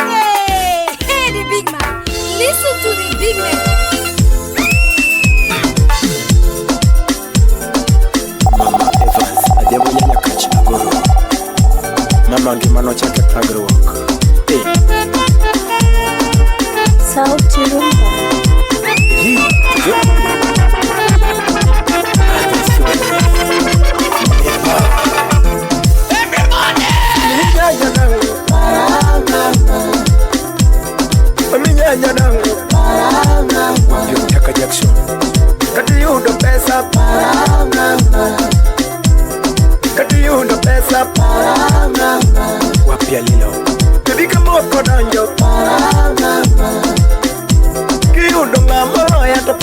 Hey, the big man. Listen to the big man. Mama Evans, ademo nyanya kachina goro. Mama ngimano chake agriwork. Hey. Sauti rumba. Wapia lilo Kebika moko danjo Kiudo ngamoro yato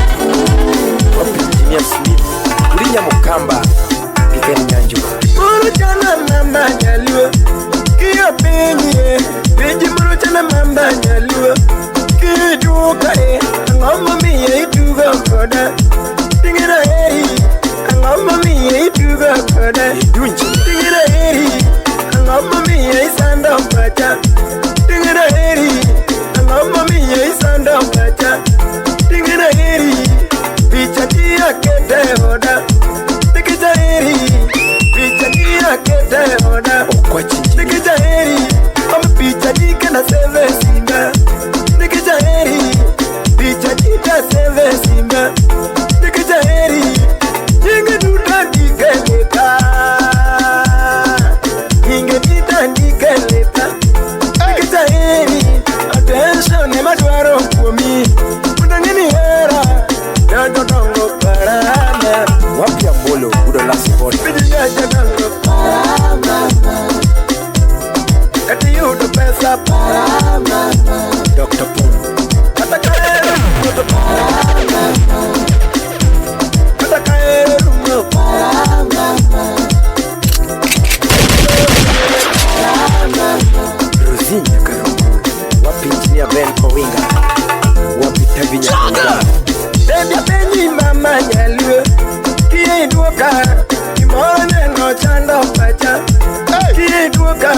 Wapi Engineer Smith Urinya Mukamba Gikeni Nyanjua Muru chana mamba nyalua Kia penye Peji muru chana mamba nyalua Kia duka Ngombo miye ituga koda Tingira heri Ngombo miye ituga koda Tingira heri Ngombo miye isanda mpacha Tingira heri Ngombo miye isanda mpacha Tingira heri Picha kia kete hoda Tikija heri Picha kia kete hoda Tikija heri Kama picha dike na seve simba Tikija heri Picha kita seve simba Tikija heri Nyinge duta dike leta Nyinge dita dike leta Tikija heri Attention ni madwaro kumi Mundangini hera Nyanjo dongo parama Wapia mbolo udo lasi bodi Pidi nyanjo dongo parama Kati yudo pesa parama Dr. Pum Kata kaere yudo parama Kata kaere yudo parama Rosinha Karungu Wapi Engineer Ben Owinga Wapi Tavinya Owinga Bebya Benyi mama nyalue Kie iduoka Kimoro neno chando pacha Kie iduoka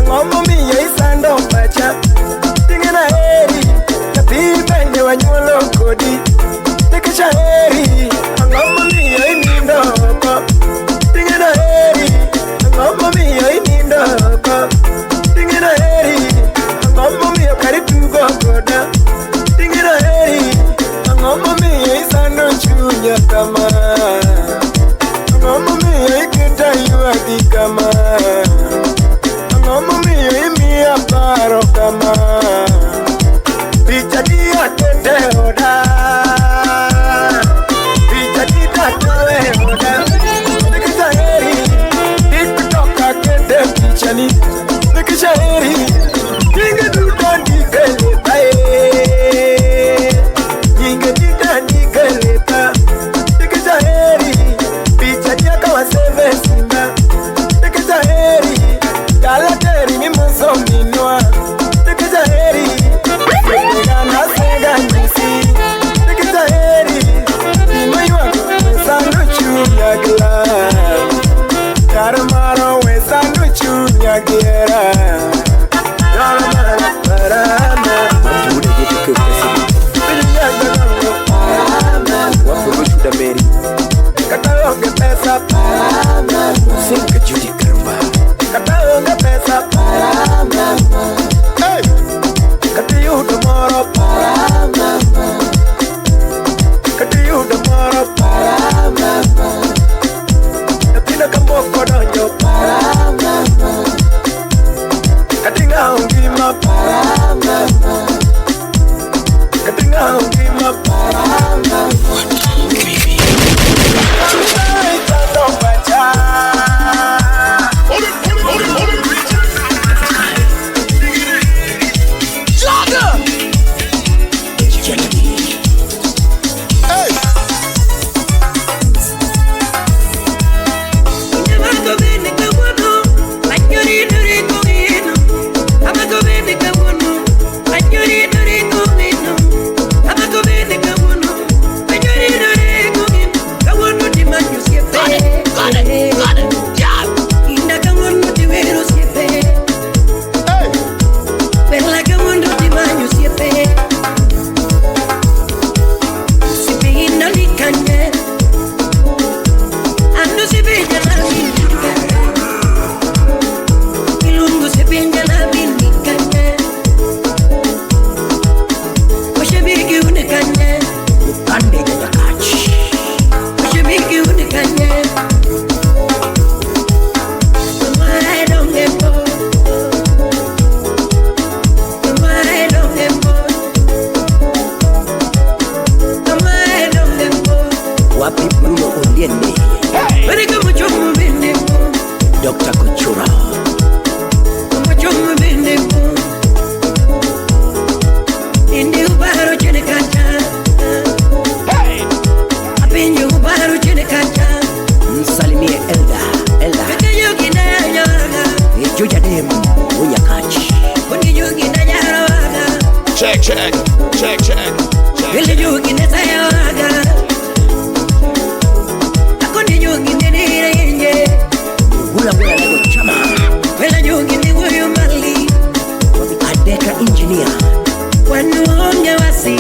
Ngombo miye isando pacha Tingena heri Tapi benye wanyolo kodi Tikisha heri Ngombo miye inindo oko Tingena heri Ngombo miye inindo oko Tingena heri Ngombo miye karitugo koda Tingena heri Ngombo miye isando chunya kama Ngombo miye ikita yuadi kama Ngombo miye imi apa check. Ele jogi ne sayaga. Akoni jogi ne nirenge. Gula lego chama. Ele jogi ne woyo mali. Adeka engineer. Wanu onge wasi.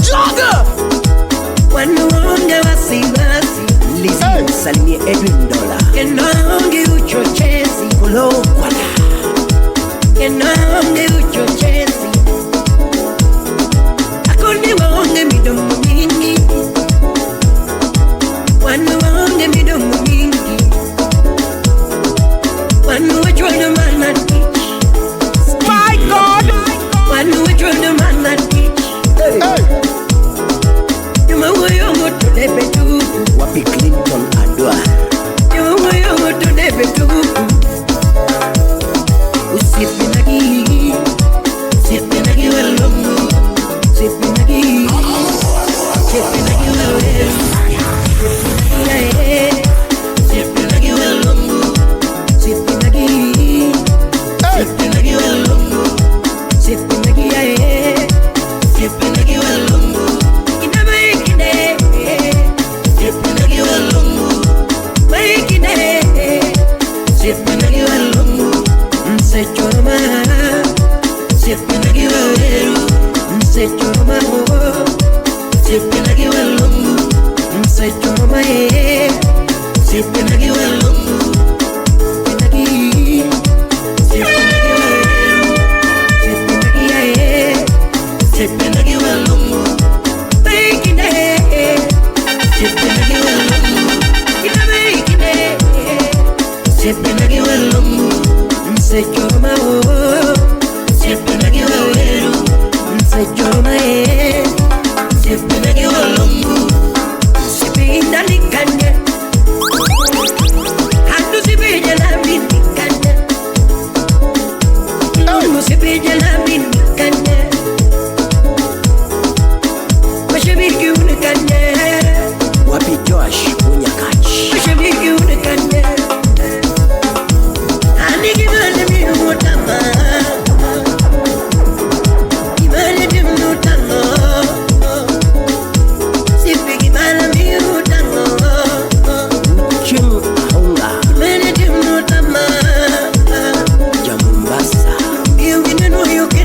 Jogger. Wanu onge wasi. Listen, salimie Edwin Dollar. Kenonge uchochezi kulo kwala. Kenonge uchochezi. Akoni waonge midomo mingi. Wanu waonge midomo mingi. Wanu wachwana mana teach. My God. Wanu wachwana mana teach. Hey. Yuma woyongo tudebe tu. Wapi Clinton Adwa. Yuma woyongo tudebe tu. Usipinagi walongo. Usipinagi walongo. Usipinagi walongo. Usipinagi walongo. Usipinagi walongo. Inabekide. Usipinagi walongo. Maikide. Usipinagi walongo. Msechoroma. Usipinagi walero. Msechoroma. Usipinagi walongo. Msechoroma. Usipinagi walongo. Usipinagi walongo. Maikide. Usipinagi walongo. Inabekide. Usipinagi walongo. Msechoroma. Usipinagi walero. Msechoroma. Usipinagi walongo. Usipinagi kanye. Handu sipija na mini kanye. Mungu sipija na mini kanye. Mashabiki unikanye. Wapi Josh Unyakachi. Mashabiki unikanye. Anigimane minutama. Imane dimnutama. Sipigimane minutama. Chim Ohangla. Imane dimnutama. Jamumbasa. You can know you can.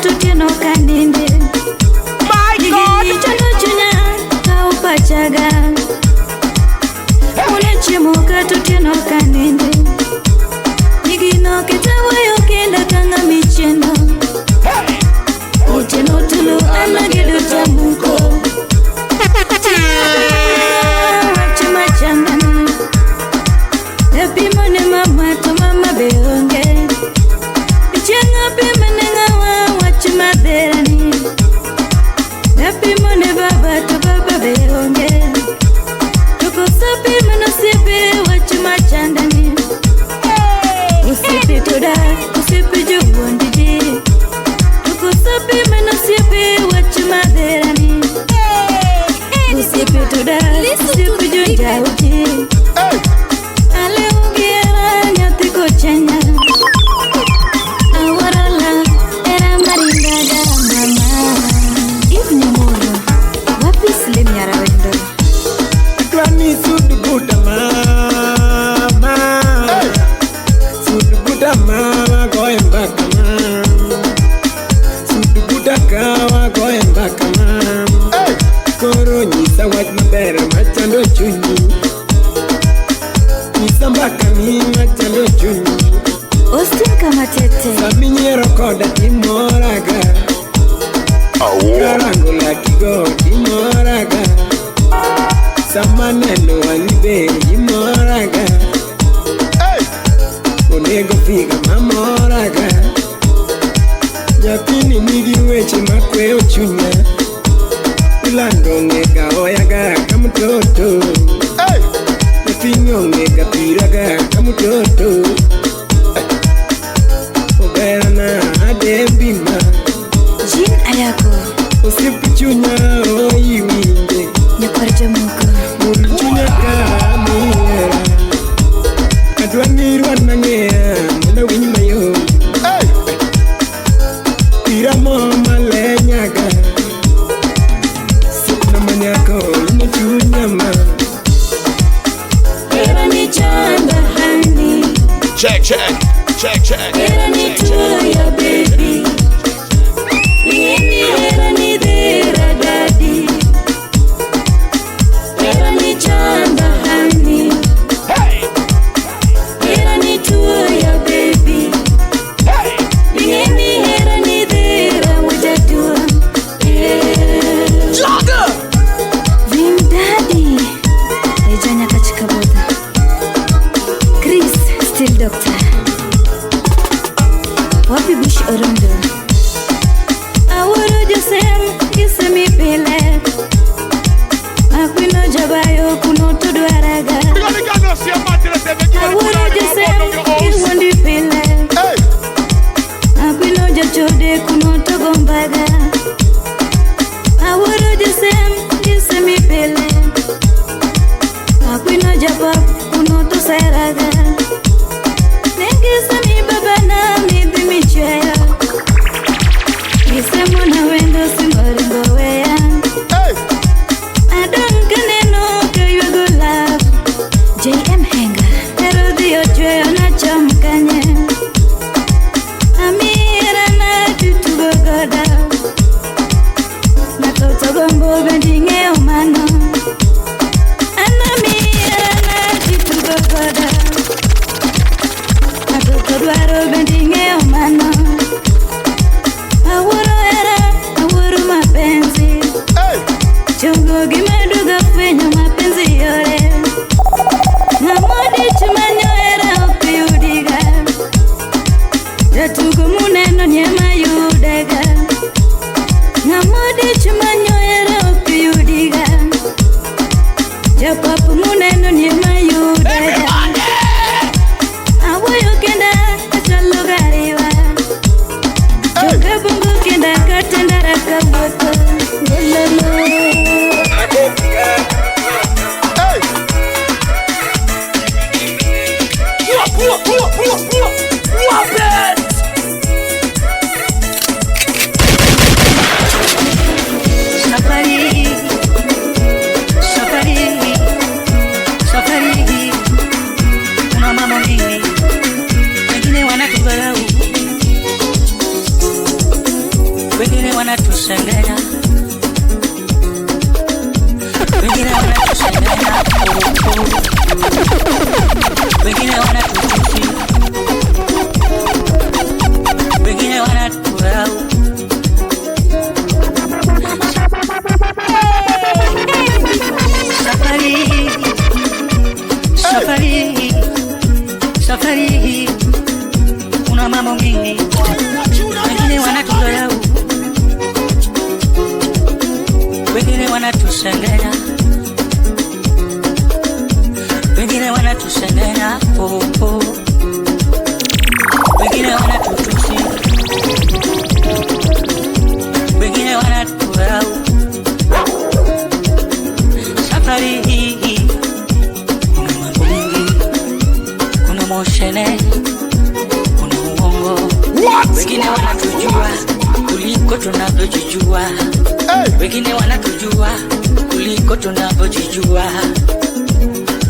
Tutino kaninde. My God! Chano chunya kaupachaga. Unechimuka tutino kaninde. Nigino kitawayo kenda kanga micheno. Ucheno tulu anagedo tamuko. Wachuma changani. Epi mone mama to mama beonge. Chenga pima nengawa wachuma derani. Napi mone baba to baba beonge. Tuko sapi mano sipi wachuma chandani. Usipi toda, usipi juwondiji. Tuko sapi mano sipi wachuma derani. Usipi toda, usipi junjauji. Ale ugiera nyati kochenya. wengine wanatusengenya, wengine wanatusengenya, wengine wanatutusi, wengine wanaturau. Safari hii kuna mambo mingi, wengine wanatudharau, wengine wanatusengenya, wengine wanatusengenya, wengine wanatutusi, wengine wanatudharau. Safari hii kuna mambo mingi, kuna moshene, kuna uongo. Wengine wanatujua kuliko tunavyojijua, wengine wanatujua kuliko tunavyojijua.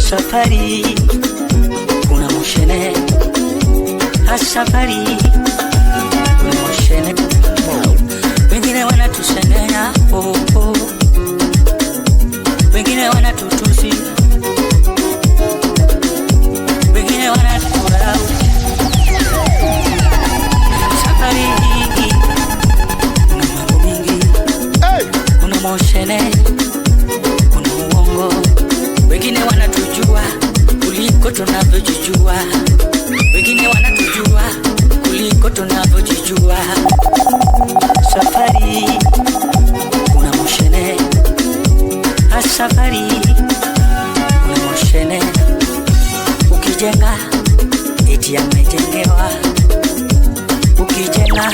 Safari kuna moshene, safari kuna moshene. Wengine wanatusengenya, wengine wanatutusi, wengine wanatudharau. Safari hii kuna mambo mingi, kuna moshene, kuna uongo. Wengine wanatujua kuliko tunavyojijua, wengine wanatujua kuliko tunavyojijua. Safari kuna moshene, safari kuna moshene. Ukijenga eti amejengewa, ukijenga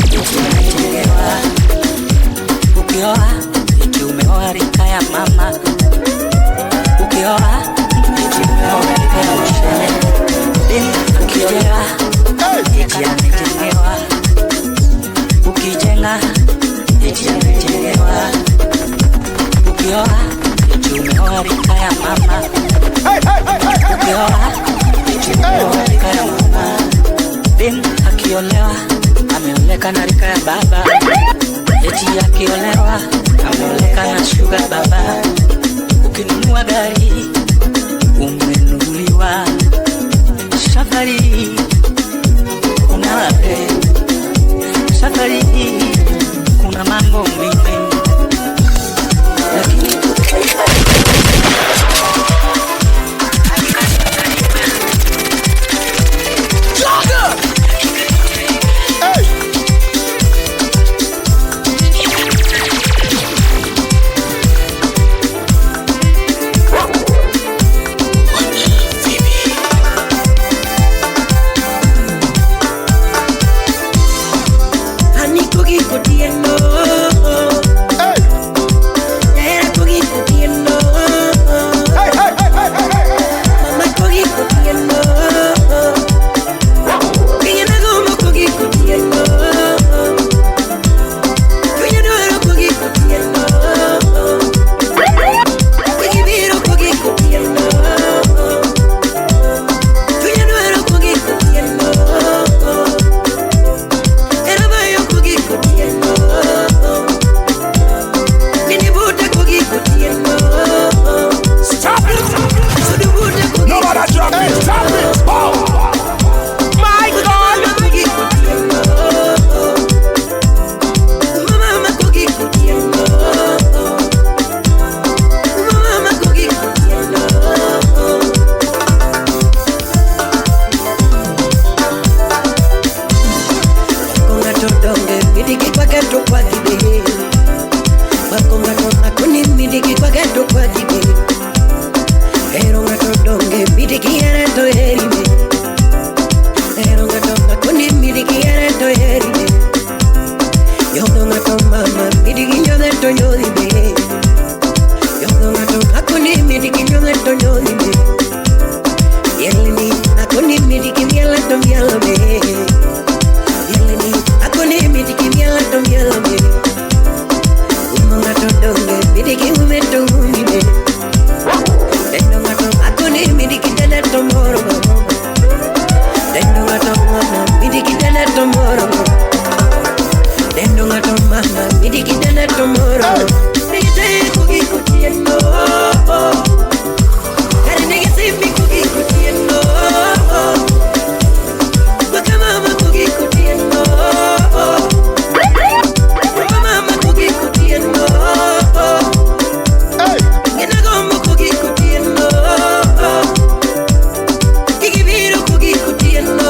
eti amejengewa, ukioa eti umeoa rika ya mama, ukioa eti umeoa rika ya moshene. Ukijenga eti amejengewa, ukijenga eti amejengewa, ukioa eti umeoa rika ya mama, ukioa eti umeoa rika ya mama. Dem akiolewa ameoleka na rika ya baba, eti akiolewa ameoleka na sugar baba. Ukinunua gari umenunuliwa. Safari kuna wape, safari kuna mambo mingi, lakini Dendo ngato mama, midi kitana tomorrow. Nigga cookie cookie and no. Gotta nigga save me cookie cookie and no. But mama cookie cookie and no. Mama cookie cookie and no. You know go cookie cookie and no. Give me the cookie cookie and no.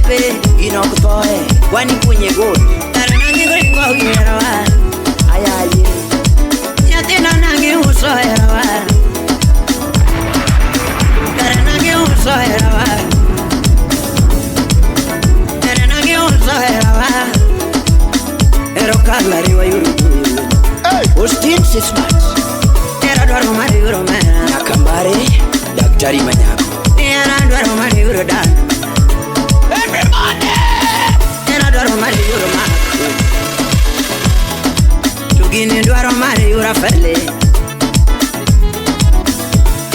chope inokutoe kwani kwenye goli nangi kwa uyerawa ayaye yatina nangi usoerawa nangi usoerawa nangi usoerawa erokala riwa yuru Austin Sismat era dwaro mari yuru mena nakambare daktari manyako era dwaro mari yuru dan everybody era dwaro mari yuru mako tugine dwaro mari yuru fele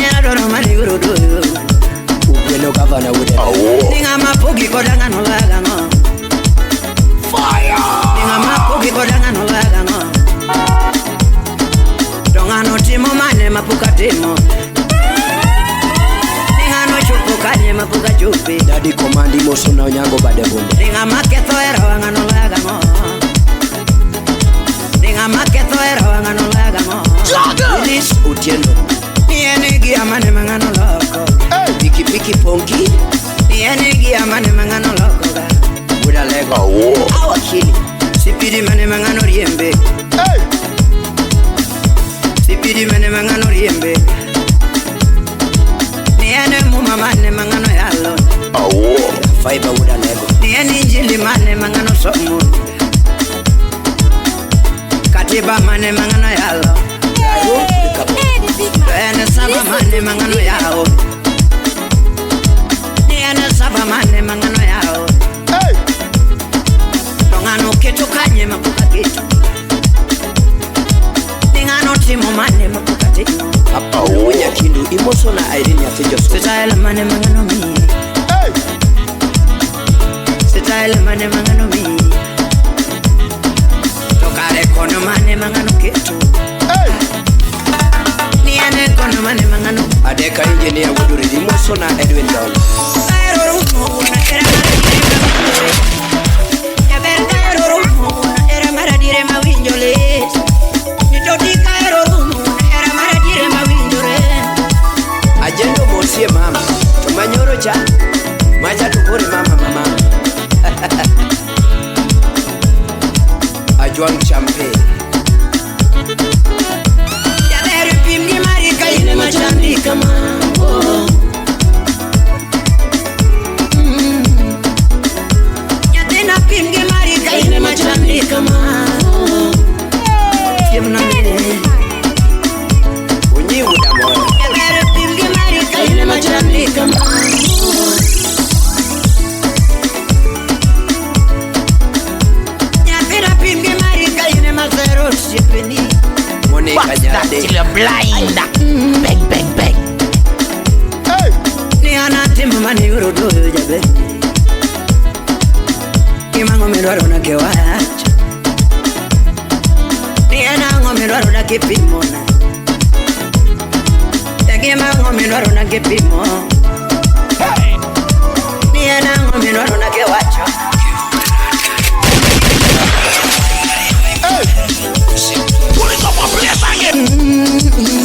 era dwaro mari yuru do ubelo gavana wude ninga mapogi kodanga no laga no fire ninga mapogi kodanga no laga no dongano timo mane mapuka timo ningano chupu kanye mapuka chupi dadi komandi moso na onyango bade bunde ninga maketo era wangano laga mo ninga maketo era wangano laga mo Ilis utieno niene gia mane mangano loko piki piki ponki niene gia mane mangano loko ga buda lego awakili sipidi mane mangano riembe sipidi mane mangano riembe niene muma mane mangano yalo fiber buda lego niene injili mane mangano somo katiba mane mangano yalo niene saba mane mangano yao niene saba mane mangano yao dongano keto kanye mapuka keto ningano timo mane mapuka timo unya kindu imoso na Irene atejo so style mane mangano mi style mane mangano mi tokare kono mane mangano keto niene kono mane mangano adeka engineer wuduri imoso na Edwin Don ayro rumo na era mare ya berda rumo na era mara dire mawinjole nitodika ayro rumo na era mara dire mawinjore ajendo mosie mama tumanyoro cha macha tupore mama ajuang champe ya bere pimgi marika ine machandika mambo ya tena pimgi marika ine machandika mambo tiemna mene unyi udamo ya bere pimgi marika ine machandika mambo till you're blind. Bang, bang, bang. Hey! Ni anatima mani urudu jabe. Imango mirwaro na kewacha. Ni anango mirwaro na kipimona. Tagi mango mirwaro na kipimo. Hey! Ni anango mirwaro na kewacha. Hey! Pull it up a place again.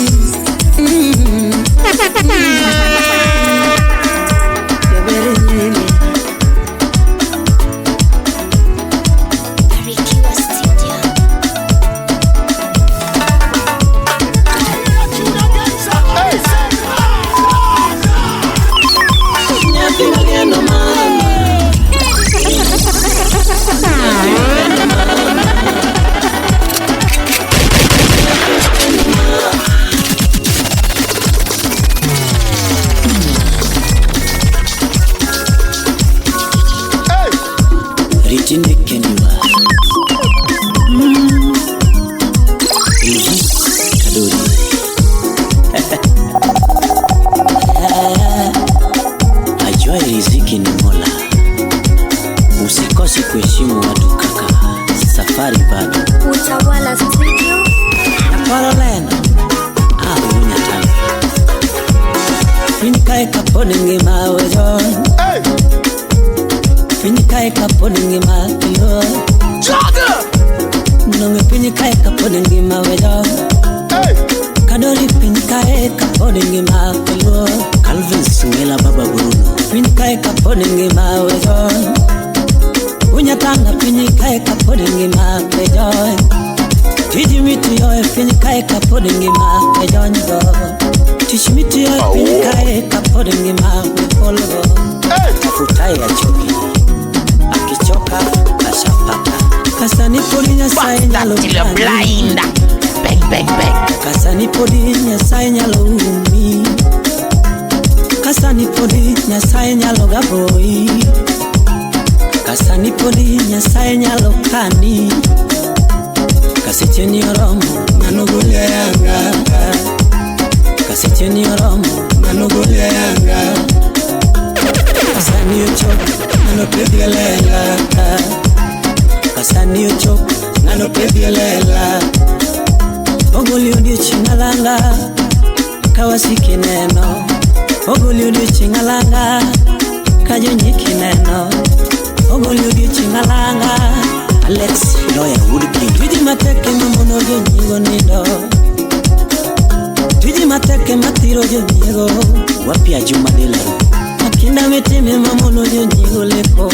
Elvis, Kadori. Ajua riziki ni Mola, usikose kuheshimu watu kaka, safari bado. Utawala studio na Parolena unya tamu Finikae kapone ngima wezo Finikae kapone ngima yo Jaga Nonge finikae kapone ngima wezo Kadori pinkae kapodingi mapelo Elvis ngela baba Bruno pinkae kapodingi mawejo Unyatanga pinkae kapodingi mapejo Tiji miti yo pinkae kapodingi mapejo nzo Tishi miti yo pinkae kapodingi mapepolo Tafutai ya choki akichoka ashapata Kasani polinya saina lo blind. Bang, bang, bang. Kasani polinya saina lo umi Kasani polinya saina lo gaboi Kasani polinya saina lo kani Kasecheni oromo nanugule yanga Kasecheni oromo nanugule yanga Kasani uchoka nanopedielela Kasani uchoka nanopedielela Ogoli udi chingalanga Kawasiki neno Ogoli udi chingalanga Kajonjiki neno Ogoli udi chingalanga Alex Loya Woodby Tuji mateke mamono jo nyigo nido Tuji mateke matiro jo nyigo Wapia Juma Delaro Kinda mitime mamono jo nyigo leko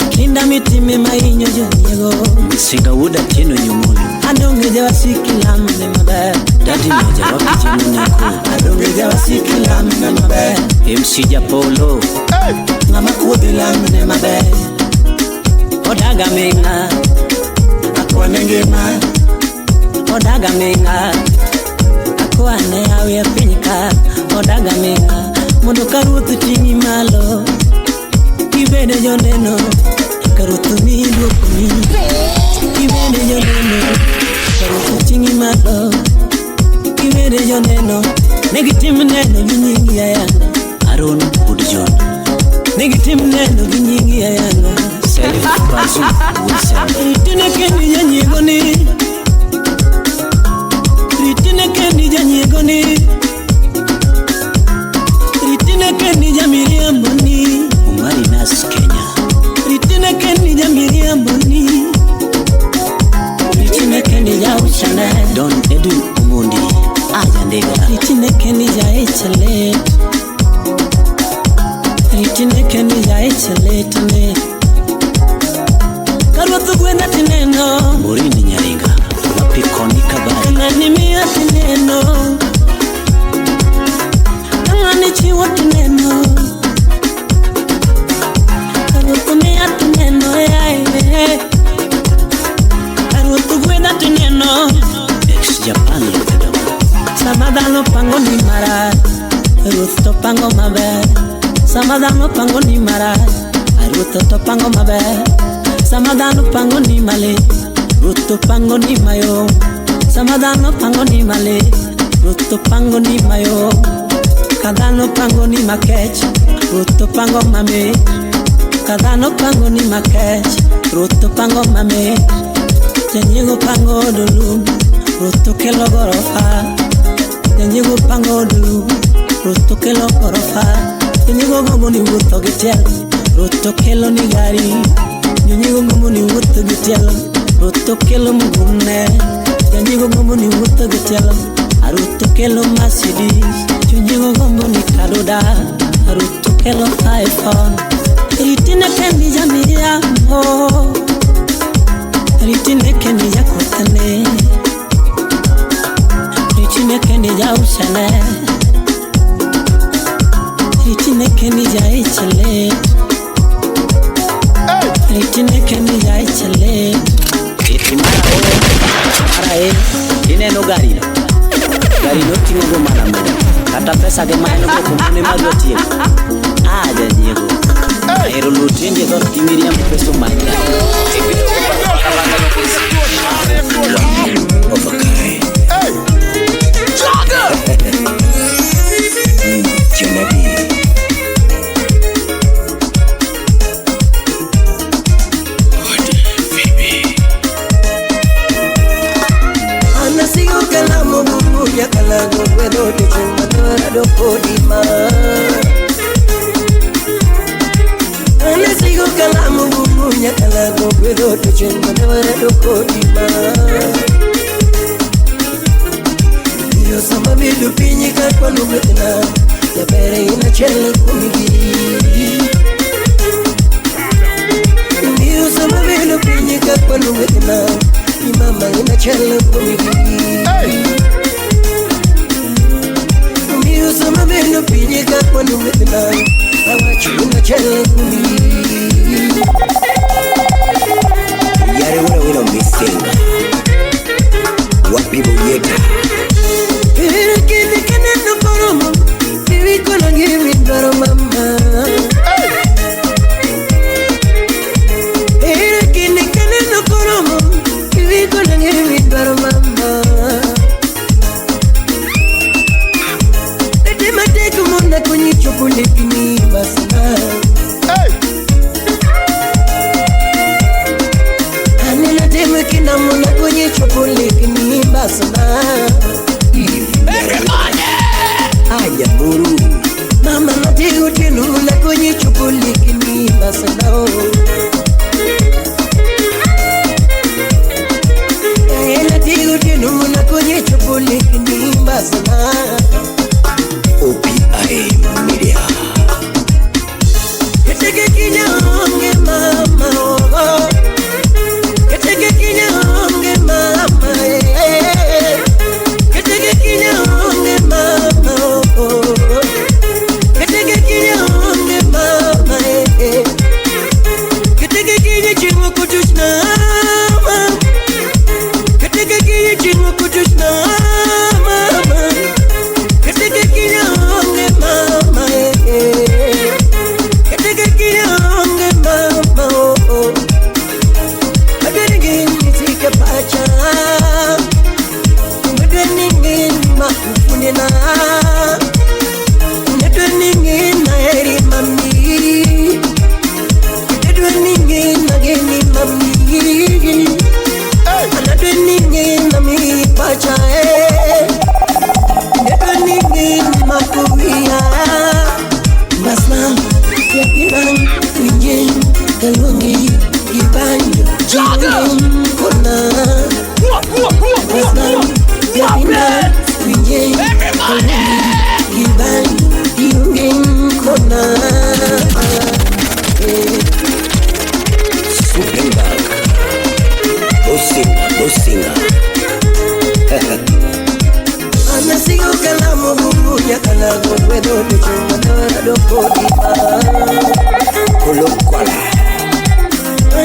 Kinda mitime mainyo jo nyigo Singa Wuda Tino Nyumulu Adonge jawa sikilam ne mabe Daddy Moja wapi Jimuneko Adonge jawa sikilam ne mabe MC Japolo Mama kudilam ne mabe Odaga menga Akwa nengema Odaga menga Akwa ne awe pinyka Odaga menga Mondo karutu tingi malo Ibede jondeno Karutu mi lukumi Ibede jondeno Karutu tingi malo Ibede jondeno Negitim neno ginyingi ya yanga Aaron Woodjohn Negitim neno ginyingi ya yanga Selif Bazu Wilson Ritine kendi janyegoni Ritine kendi janyegoni Ritine kendi jamiriam boni Umari Nas Kenya Ritine kendi jamiriam boni Ritine kendi jauchane Don Edwin Umundi Aja Ndega Ritine kendi jaechale Ritine kendi jaechale tane Karwatu gwenda tineno Morini Nyaringa Wapikoni Kabari Ngani miya tineno Ngani chiwa tineno Karwatu miya tineno Karwatu gwenda tineno Ex Japan Lutedam Samadano pango ni mara Ruth to pango mabe Samadano pango ni mara Ruth to pango mabe Samadano pango ni male Ruth pango ni mayo Samadano pango ni male Ruth pango ni mayo Kadano pango ni makech Ruth pango mame Kadano pango ni makech Ruth pango mame Janyigo pango dulu Ruth kelo gorofa Janyigo pango dulu Ruth kelo gorofa Janyigo gomo ni wuto gitiel Ruth kelo ni gari Janyigo gomo ni wuto gitiel Ruth kelo mugumne Janyigo gomo ni wuto gitiel Ruth kelo Mercedes Janyigo gomo ni Kadoda Ruth kelo iPhone Ritine kendi jamiria mo Ritine kendi jakotane Ritine kendi jaushane Ritine kendi jaechale Ritine kendi jaechale Mara ineno gari no tingo mana moja kata pesa ge maeno go kumune magotie aja nyego ero lutinje do timiriam peso manya overkai Jonabi Anasigo kalamo bubu ya kalago wedo de chumadora do podima. Anasigo kalamo bubu ya kalago wedo de chumadora do podima. Io sama bilu pinyi kakwa nubetina ya bere ina chele kumigi. Io sama bilu pinyi kakwa nubetina imama ina chele kumigi. Io sama bilu pinyi kakwa nubetina awachu ina chele kumigi. Yare wana wina misinga what people yet. Ere kiti kene no koromo, bibi kono gibi daro mama. Ere kiti kene no koromo, bibi kono gibi daro mama. Ete mate kumona kwenye chokoleti ni basana. Anila teme kina mona kwenye chokoleti ni basana. Aya buru mama nati utinu na kwenye chokoleti ni basana. Aya nati utinu na kwenye chokoleti ni basana. OPI Media. Keteke kinyonge mama oh. Keteke kinyonge mama eh. Keteke kinyonge mama oh. Keteke kinyonge mama eh. Keteke kinye chingo kutushna mama. Keteke kinye chingo kutushna mama. Keteke kinyonge mama eh. Keteke kinyonge mama oh. Adenigin nitike pacha. Adenigin makufunina. Adenigin na eri mami. Adenigin na geni mami. Adenigin na mi pacha eh. Adenigin makuya. Basna yapiran winjin kalungi gibanyo jingin kona. Basna yapiran winjin kalungi gibanyo jingin kona. Superbag Bosinga Anasigo kalamu bubu ya kalago wedo bichuma na doko dipa Kolokwala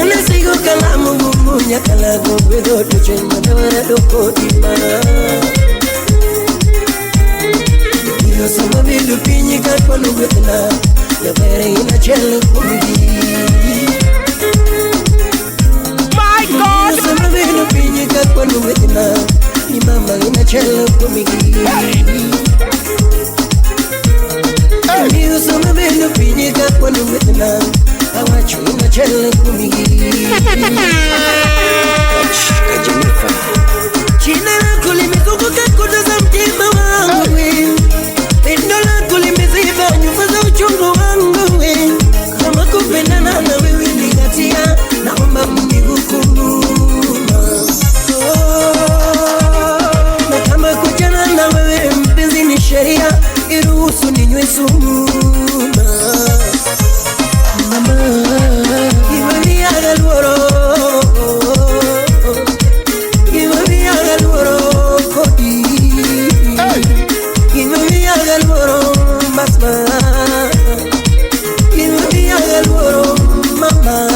Anasigo kalamu bubu ya kalago wedo bichuma na doko dipa Io sama bilu pinyi kakwa nubetina ya bere ina chele kumigi. My God! Io sama bilu pinyi kakwa nubetina imama ina chele kumigi. Io sama bilu pinyi kakwa nubetina awachu ina chele kumigi. Kajinifa China lako limezunguka kuta za mtima wangu Pendo lako limeziba nyumba za uchungu wangu Kama kupendana na wewe lingatia naomba mnihukumu Na kama kujana na wewe mpenzi ni sheria iruhusu ninywe sumu Mama Iwani agalworo Iwani agalworo kodi Iwani agalworo basma Iwani agalworo mama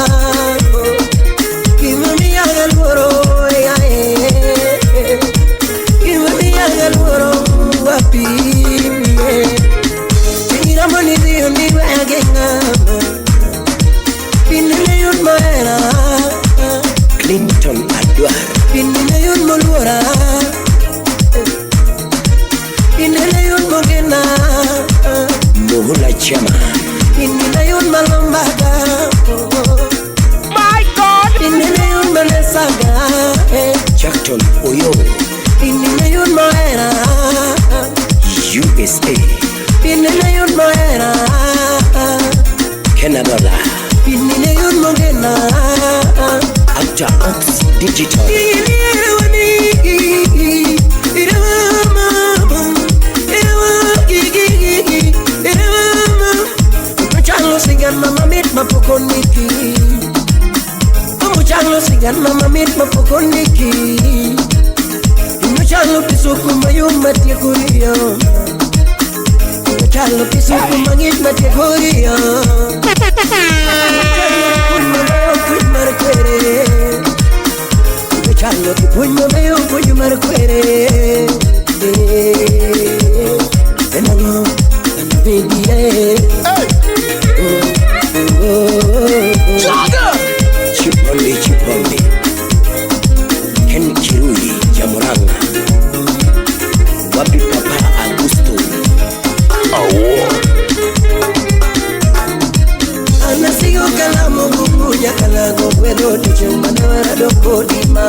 Iwani agalworo yae Iwani agalworo wapi Tingira moni diyo ndiwe agenga Pinile yun maera Clinton Adwar Pinile yun molwara Pinile yun mogena Muhula chama Pinile yun malombaga My God Pinile yun malesaga Jackton Oyo Pinile yun maera USA Pinile yun maera Canada Pinile yun mogena Actor Ox Digital Pinile yun Muchalo sigan mama mit mapokoniki. Muchalo sigan mama mit mapokoniki. Muchalo pisuku mayuma tiekuria. Muchalo pisuku mangit matekuria. Muchalo kipunyo mayo punyo marquere. Enango baby Chipondi Ken Kirui Jamuranga Wapi Papa Augusto Anasigo kalamo gugunya kalago Wedo tuchumana waradoko dima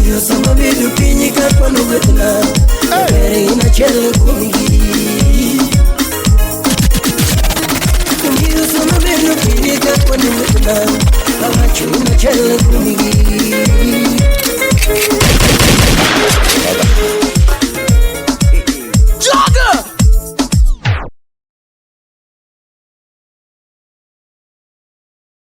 Iyo sama bidu pinyi kapano betna Bere ina chele kumigi Iyo sama bidu pinyi kapano betna Kawachu ina chele kumigi